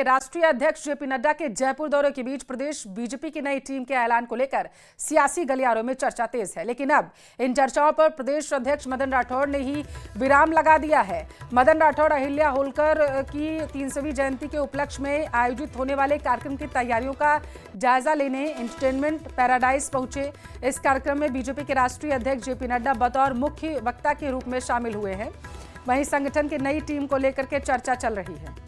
के राष्ट्रीय अध्यक्ष जेपी नड्डा के जयपुर दौरे के बीच प्रदेश बीजेपी की नई टीम के ऐलान को लेकर सियासी गलियारों में चर्चा तेज है। लेकिन अब इन चर्चाओं पर प्रदेश अध्यक्ष मदन राठौड़ ने ही विराम लगा दिया है। मदन राठौड़ अहिल्या होलकर की 300वीं जयंती के उपलक्ष्य में आयोजित होने वाले कार्यक्रम की तैयारियों का जायजा लेने एंटरटेनमेंट पैराडाइज पहुंचे। इस कार्यक्रम में बीजेपी के राष्ट्रीय अध्यक्ष जेपी नड्डा बतौर मुख्य वक्ता के रूप में शामिल हुए हैं। वहीं संगठन की नई टीम को लेकर के चर्चा चल रही है।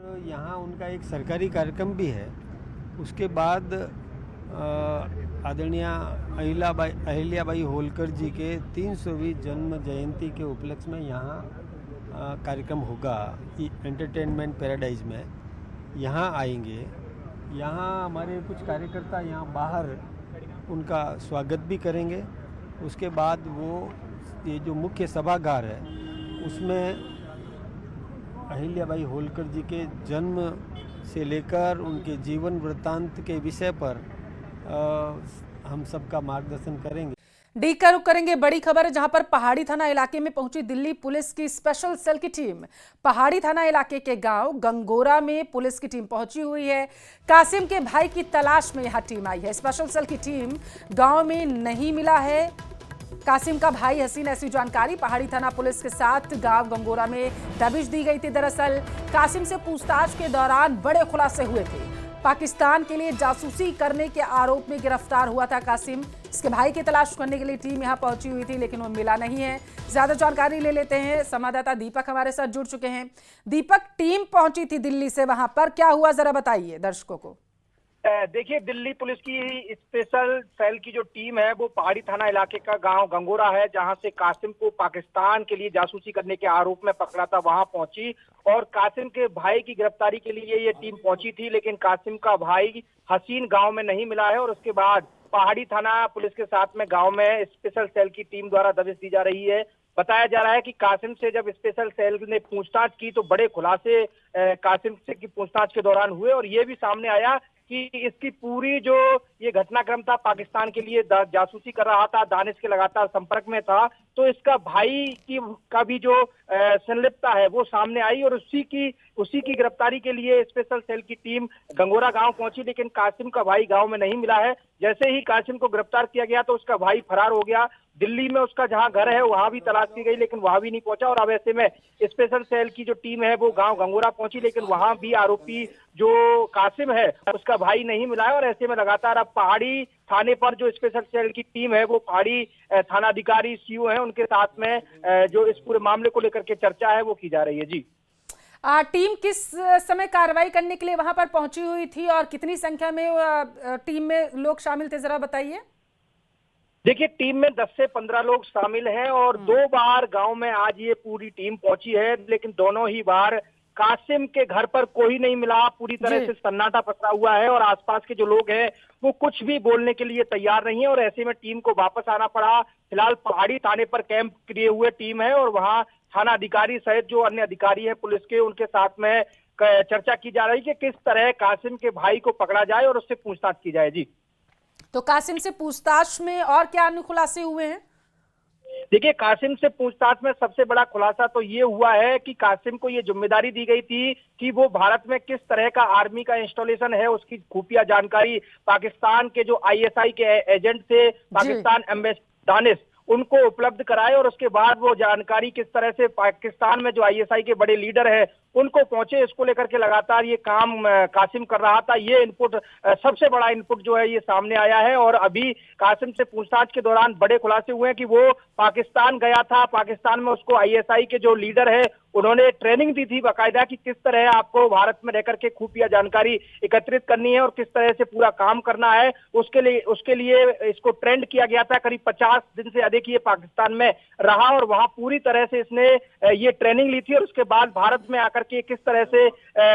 और यहाँ उनका एक सरकारी कार्यक्रम भी है। उसके बाद आदरणीय अहिल्याबाई होलकर जी के 300वीं जन्म जयंती के उपलक्ष्य में यहाँ कार्यक्रम होगा एंटरटेनमेंट पैराडाइज में। यहाँ आएंगे। यहाँ हमारे कुछ कार्यकर्ता यहाँ बाहर उनका स्वागत भी करेंगे। उसके बाद वो ये जो मुख्य सभागार है उसमें अहिल्याबाई होलकर जी के जन्म से लेकर उनके जीवन वृत्तांत के विषय पर हम सबका मार्गदर्शन करेंगे। डी का रुख करेंगे बड़ी खबर है, जहां पर पहाड़ी थाना इलाके में पहुंची दिल्ली पुलिस की स्पेशल सेल की टीम। पहाड़ी थाना इलाके के गांव गंगोरा में पुलिस की टीम पहुंची हुई है। कासिम के भाई की तलाश में यहां टीम आई है। स्पेशल सेल की टीम गांव में नहीं मिला है कासिम का भाई हसीन। ऐसी जानकारी पहाड़ी थाना पुलिस के साथ गांव गंगोरा में दबिश दी गई थी। दरअसल कासिम से पूछताछ के दौरान बड़े खुलासे हुए थे। पाकिस्तान के लिए जासूसी करने के आरोप में गिरफ्तार हुआ था कासिम। इसके भाई की तलाश करने के लिए टीम यहां पहुंची हुई थी, लेकिन वो मिला नहीं है। ज्यादा जानकारी ले लेते हैं, संवाददाता दीपक हमारे साथ जुड़ चुके हैं। दीपक, टीम पहुंची थी दिल्ली से, वहां पर क्या हुआ जरा बताइए दर्शकों को। देखिए, दिल्ली पुलिस की स्पेशल सेल की जो टीम है वो पहाड़ी थाना इलाके का गांव गंगोरा है, जहां से कासिम को पाकिस्तान के लिए जासूसी करने के आरोप में पकड़ा था, वहां पहुंची। और कासिम के भाई की गिरफ्तारी के लिए ये टीम पहुंची थी, लेकिन कासिम का भाई हसीन गांव में नहीं मिला है। और उसके बाद पहाड़ी थाना पुलिस के साथ में गांव में स्पेशल सेल की टीम द्वारा दबिश दी जा रही है। बताया जा रहा है कि कासिम से जब स्पेशल सेल ने पूछताछ की तो बड़े खुलासे कासिम से की पूछताछ के दौरान हुए। और ये भी सामने आया कि इसकी पूरी जो ये घटनाक्रम था, पाकिस्तान के लिए जासूसी कर रहा था, दानिश के लगातार संपर्क में था, तो इसका भाई का भी जो संलिप्तता है वो सामने आई। और उसी की गिरफ्तारी के लिए स्पेशल सेल की टीम गंगोरा गांव पहुंची, लेकिन कासिम का भाई गांव में नहीं मिला है। जैसे ही कासिम को गिरफ्तार किया गया तो उसका भाई फरार हो गया। दिल्ली में उसका जहां घर है वहां भी तलाश की गई, लेकिन वहां भी नहीं पहुंचा। और अब ऐसे में स्पेशल सेल की जो टीम है वो गांव गंगोरा पहुंची, लेकिन वहां भी आरोपी जो कासिम है उसका भाई नहीं मिला है। और ऐसे में लगातार अब पहाड़ी थाने पर जो स्पेशल सेल की टीम है वो पहाड़ी थानाधिकारी सीओ है, उनके साथ में जो इस पूरे मामले को लेकर के चर्चा है वो की जा रही है। जी, टीम किस समय कार्रवाई करने के लिए वहां पर पहुंची हुई थी और कितनी संख्या में टीम में लोग शामिल थे, जरा बताइए। देखिए, टीम में 10 से 15 लोग शामिल हैं और 2 बार गांव में आज ये पूरी टीम पहुंची है, लेकिन दोनों ही बार कासिम के घर पर कोई नहीं मिला। पूरी तरह से सन्नाटा पसरा हुआ है और आसपास के जो लोग हैं वो कुछ भी बोलने के लिए तैयार नहीं है। और ऐसे में टीम को वापस आना पड़ा। फिलहाल पहाड़ी थाने पर कैंप किए हुए टीम है और वहां थाना अधिकारी सहित जो अन्य अधिकारी है पुलिस के, उनके साथ में चर्चा की जा रही है कि किस तरह कासिम के भाई को पकड़ा जाए और उससे पूछताछ की जाए। जी, तो कासिम से पूछताछ में और क्या अन्य खुलासे हुए हैं? देखिए, कासिम से पूछताछ में सबसे बड़ा खुलासा तो ये हुआ है कि कासिम को ये जिम्मेदारी दी गई थी कि वो भारत में किस तरह का आर्मी का इंस्टॉलेशन है उसकी खुफिया जानकारी पाकिस्तान के जो आईएसआई के एजेंट थे, पाकिस्तान एम्बेसडर दानिश, उनको उपलब्ध कराए। और उसके बाद वो जानकारी किस तरह से पाकिस्तान में जो आईएसआई के बड़े लीडर है उनको पहुंचे, इसको लेकर के लगातार ये काम कासिम कर रहा था। ये इनपुट सबसे बड़ा इनपुट जो है ये सामने आया है। और अभी कासिम से पूछताछ के दौरान बड़े खुलासे हुए हैं कि वो पाकिस्तान गया था। पाकिस्तान में उसको आईएसआई के जो लीडर है उन्होंने ट्रेनिंग दी थी बाकायदा कि किस तरह आपको भारत में रहकर के खुफिया जानकारी एकत्रित करनी है और किस तरह से पूरा काम करना है। उसके लिए इसको ट्रेंड किया गया था। करीब 50 दिन से अधिक ये पाकिस्तान में रहा और वहां पूरी तरह से इसने ये ट्रेनिंग ली थी। और उसके बाद भारत में आकर के किस तरह से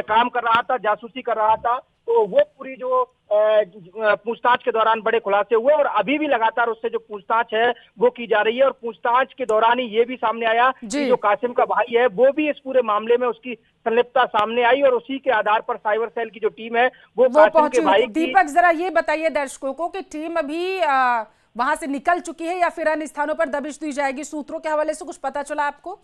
काम कर रहा था, जासूसी कर रहा था, तो वो पूरी जो पूछताछ के दौरान बड़े खुलासे हुए और अभी भी लगातार उससे जो पूछताछ है वो की जा रही है। और पूछताछ के दौरान ही ये भी सामने आया कि जो कासिम का भाई है वो भी इस पूरे मामले में उसकी संलिप्तता सामने आई और उसी के आधार पर साइबर सेल की जो टीम है वो कासिम के भाई दीपक, जरा ये बताइए दर्शकों को कि टीम अभी वहां से निकल चुकी है या फिर अन्य स्थानों पर दबिश दी जाएगी? सूत्रों के हवाले से कुछ पता चला आपको?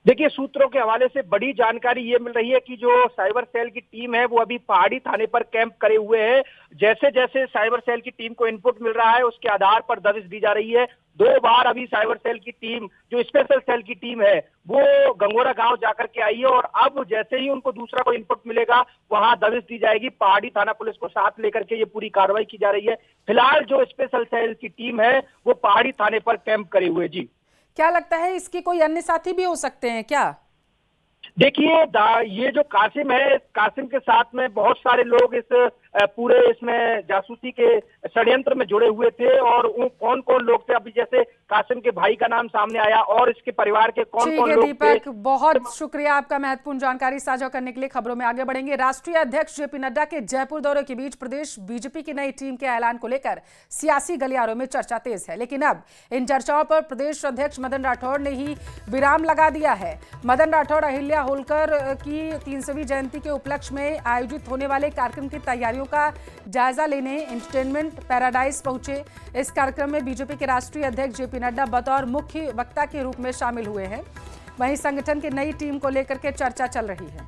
देखिए, सूत्रों के हवाले से बड़ी जानकारी ये मिल रही है कि जो साइबर सेल की टीम है वो अभी पहाड़ी थाने पर कैंप करे हुए है। जैसे जैसे साइबर सेल की टीम को इनपुट मिल रहा है उसके आधार पर दबिश दी जा रही है। 2 बार अभी साइबर सेल की टीम, जो स्पेशल सेल की टीम है, वो गंगोरा गांव जाकर के आई है और अब जैसे ही उनको दूसरा कोई इनपुट मिलेगा वहां दबिश दी जाएगी। पहाड़ी थाना पुलिस को साथ लेकर के ये पूरी कार्रवाई की जा रही है। फिलहाल जो स्पेशल सेल की टीम है वो पहाड़ी थाने पर कैंप करे हुए। जी, क्या लगता है इसकी कोई अन्य साथी भी हो सकते हैं क्या? देखिए, ये जो कासिम है, कासिम के साथ में बहुत सारे लोग इस पूरे इसमें जासूसी के षड्यंत्र में जुड़े हुए थे और कौन कौन लोग थे, अभी जैसे कासिम के भाई का नाम सामने आया और इसके परिवार के कौन कौन लोग थे। दीपक, बहुत शुक्रिया आपका महत्वपूर्ण जानकारी साझा करने के लिए। खबरों में आगे बढ़ेंगे। राष्ट्रीय अध्यक्ष जेपी नड्डा के जयपुर दौरे के बीच प्रदेश बीजेपी की नई टीम के ऐलान को लेकर सियासी गलियारों में चर्चा तेज है, लेकिन अब इन चर्चाओं पर प्रदेश अध्यक्ष मदन राठौड़ ने ही विराम लगा दिया है। मदन राठौड़ अहिल्या होलकर की 300वीं जयंती के उपलक्ष्य में आयोजित होने वाले कार्यक्रम की तैयारियों का जायजा लेने एंटरटेनमेंट पैराडाइज पहुंचे। इस कार्यक्रम में बीजेपी के राष्ट्रीय अध्यक्ष जेपी नड्डा बतौर मुख्य वक्ता के रूप में शामिल हुए हैं। वहीं संगठन की नई टीम को लेकर के चर्चा चल रही है।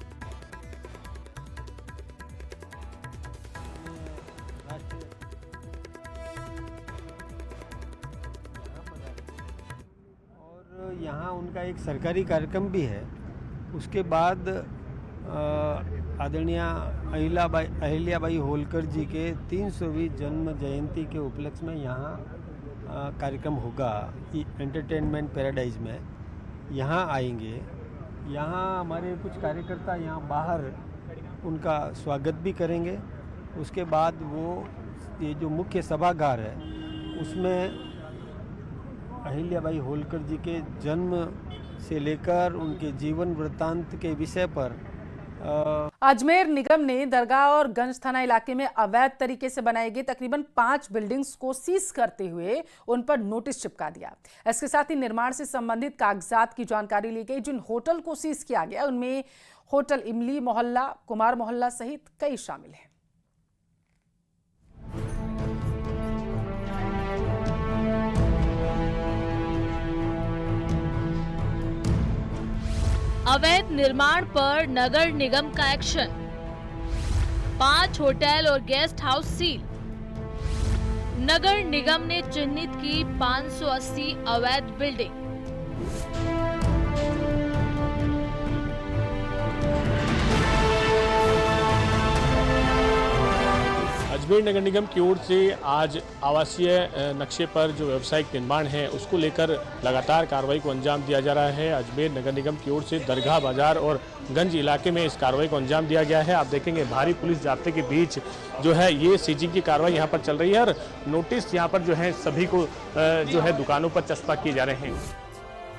और यहाँ उनका एक सरकारी कार्यक्रम भी है। उसके बाद आदरणीय अहिल्याबाई होलकर जी के 300वीं जन्म जयंती के उपलक्ष्य में यहाँ कार्यक्रम होगा एंटरटेनमेंट पैराडाइज में। यहाँ आएंगे। यहाँ हमारे कुछ कार्यकर्ता यहाँ बाहर उनका स्वागत भी करेंगे। उसके बाद वो ये जो मुख्य सभागार है उसमें अहिल्याबाई होलकर जी के जन्म से लेकर उनके जीवन वृत्तांत के विषय पर अजमेर निगम ने दरगाह और गंज थाना इलाके में अवैध तरीके से बनाई गई तकरीबन 5 बिल्डिंग्स को सीज करते हुए उन पर नोटिस चिपका दिया। इसके साथ ही निर्माण से संबंधित कागजात की जानकारी ली गई। जिन होटल को सीज किया गया उनमें होटल इमली मोहल्ला, कुमार मोहल्ला सहित कई शामिल हैं। अवैध निर्माण पर नगर निगम का एक्शन। 5 होटल और गेस्ट हाउस सील। नगर निगम ने चिन्हित की 580 अवैध बिल्डिंग। अजमेर नगर निगम की ओर से आज आवासीय नक्शे पर जो व्यावसायिक निर्माण है उसको लेकर लगातार कार्रवाई को अंजाम दिया जा रहा है। अजमेर नगर निगम की ओर से दरगाह बाजार और गंज इलाके में इस कार्रवाई को अंजाम दिया गया है। आप देखेंगे भारी पुलिस जाब्ते के बीच जो है ये सीजिंग की कार्रवाई यहाँ पर चल रही है और नोटिस यहाँ पर जो है सभी को जो है दुकानों पर चस्पा किए जा रहे हैं।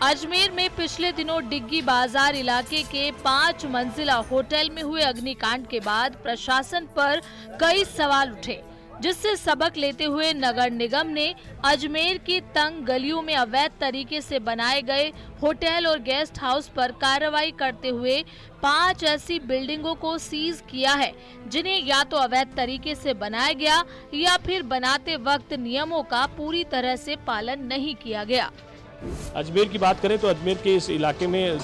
अजमेर में पिछले दिनों डिग्गी बाजार इलाके के 5 मंजिला होटल में हुए अग्निकांड के बाद प्रशासन पर कई सवाल उठे, जिससे सबक लेते हुए नगर निगम ने अजमेर की तंग गलियों में अवैध तरीके से बनाए गए होटल और गेस्ट हाउस पर कार्रवाई करते हुए 5 ऐसी बिल्डिंगों को सीज किया है जिन्हें या तो अवैध तरीके से बनाया गया या फिर बनाते वक्त नियमों का पूरी तरह से पालन नहीं किया गया। अजमेर की बात करें तो अजमेर के इस इलाके में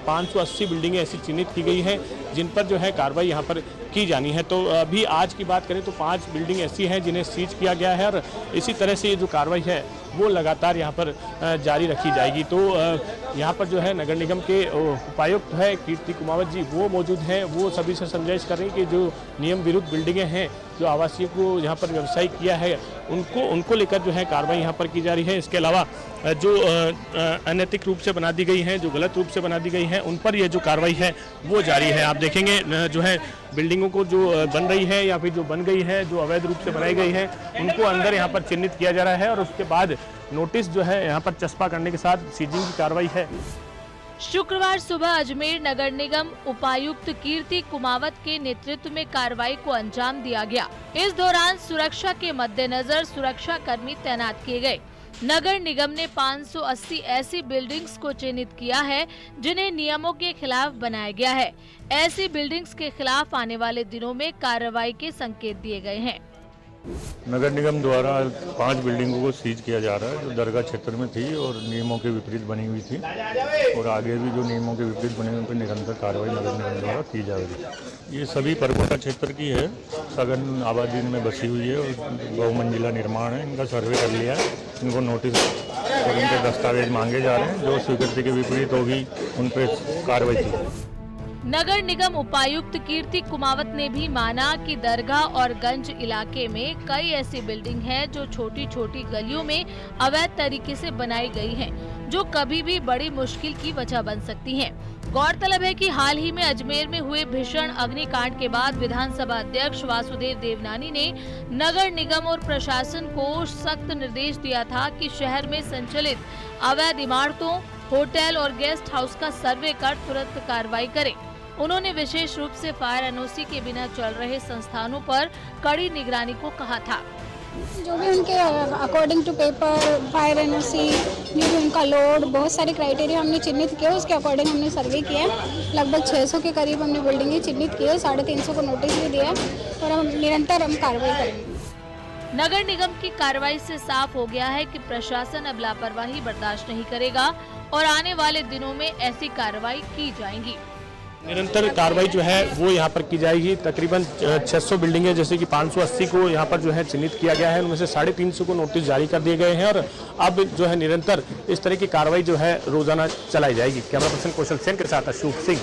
580 बिल्डिंगें ऐसी चिन्हित की गई हैं जिन पर जो है कार्रवाई यहाँ पर की जानी है। तो अभी आज की बात करें तो 5 बिल्डिंग ऐसी हैं जिन्हें सीज किया गया है और इसी तरह से ये जो कार्रवाई है वो लगातार यहाँ पर जारी रखी जाएगी। तो यहाँ पर जो है नगर निगम के उपायुक्त है कीर्ति कुमावत जी वो मौजूद हैं। वो सभी से समझाइश कर रहे हैं कि जो नियम विरुद्ध बिल्डिंगें हैं जो आवासीय को यहाँ पर व्यवसाय किया है उनको लेकर जो है कार्रवाई यहाँ पर की जा रही है। इसके अलावा जो अनैतिक रूप से बना दी गई हैं, जो गलत रूप से बना दी गई हैं, उन पर यह जो कार्रवाई है वो जारी है। आप देखेंगे जो है बिल्डिंगों को जो बन रही है या फिर जो बन गई है, जो अवैध रूप से बनाई गई है, उनको अंदर यहाँ पर चिन्हित किया जा रहा है और उसके बाद नोटिस जो है यहाँ पर चस्पा करने के साथ सीजिंग की कार्रवाई है। शुक्रवार सुबह अजमेर नगर निगम उपायुक्त कीर्ति कुमावत के नेतृत्व में कार्रवाई को अंजाम दिया गया। इस दौरान सुरक्षा के मद्देनजर सुरक्षा कर्मी तैनात किए गए। नगर निगम ने 580 ऐसी बिल्डिंग्स को चिन्हित किया है जिन्हें नियमों के खिलाफ बनाया गया है। ऐसी बिल्डिंग्स के खिलाफ आने वाले दिनों में कार्रवाई के संकेत दिए गए हैं। नगर निगम द्वारा 5 बिल्डिंगों को सीज किया जा रहा है जो दरगाह क्षेत्र में थी और नियमों के विपरीत बनी हुई थी, और आगे भी जो नियमों के विपरीत बने उन पर निरंतर कार्रवाई नगर निगम द्वारा की जाएगी। ये सभी परकोटा क्षेत्र की है, सघन आबादी इनमें बसी हुई है और बहुमंजिला निर्माण है। इनका सर्वे कर लिया है, इनको नोटिस और इनके दस्तावेज मांगे जा रहे हैं। जो स्वीकृति के विपरीत होगी उन पर कार्रवाई की। नगर निगम उपायुक्त कीर्ति कुमावत ने भी माना कि दरगाह और गंज इलाके में कई ऐसी बिल्डिंग हैं जो छोटी छोटी गलियों में अवैध तरीके से बनाई गई हैं, जो कभी भी बड़ी मुश्किल की वजह बन सकती हैं। गौरतलब है कि हाल ही में अजमेर में हुए भीषण अग्निकांड के बाद विधानसभा अध्यक्ष वासुदेव देवनानी ने नगर निगम और प्रशासन को सख्त निर्देश दिया था कि शहर में संचालित अवैध इमारतों, होटल और गेस्ट हाउस का सर्वे कर तुरंत कार्रवाई करें। उन्होंने विशेष रूप से फायर एनओसी के बिना चल रहे संस्थानों पर कड़ी निगरानी को कहा था। जो भी उनके according to paper, fire NOC, जो भी उनका लोड, बहुत सारे क्राइटेरिया हमने चिन्हित किए, उसके अकॉर्डिंग हमने सर्वे किया। लगभग 600 के करीब हमने बिल्डिंगें चिन्हित की है, 350 को नोटिस भी दिया और हम निरंतर कार्रवाई करेंगे। नगर निगम की कार्रवाई से साफ हो गया है कि प्रशासन अब लापरवाही बर्दाश्त नहीं करेगा और आने वाले दिनों में ऐसी कार्रवाई की जाएगी। निरंतर कार्रवाई जो है वो यहाँ पर की जाएगी। तकरीबन 600 बिल्डिंगें जैसे कि 580 को यहाँ पर जो है चिन्हित किया गया है, उनमें से 350 को नोटिस जारी कर दिए गए हैं और अब जो है निरंतर इस तरह की कार्रवाई जो है रोजाना चलाई जाएगी। कैमरा पर्सन कौशल सेन के साथ अशोक सिंह।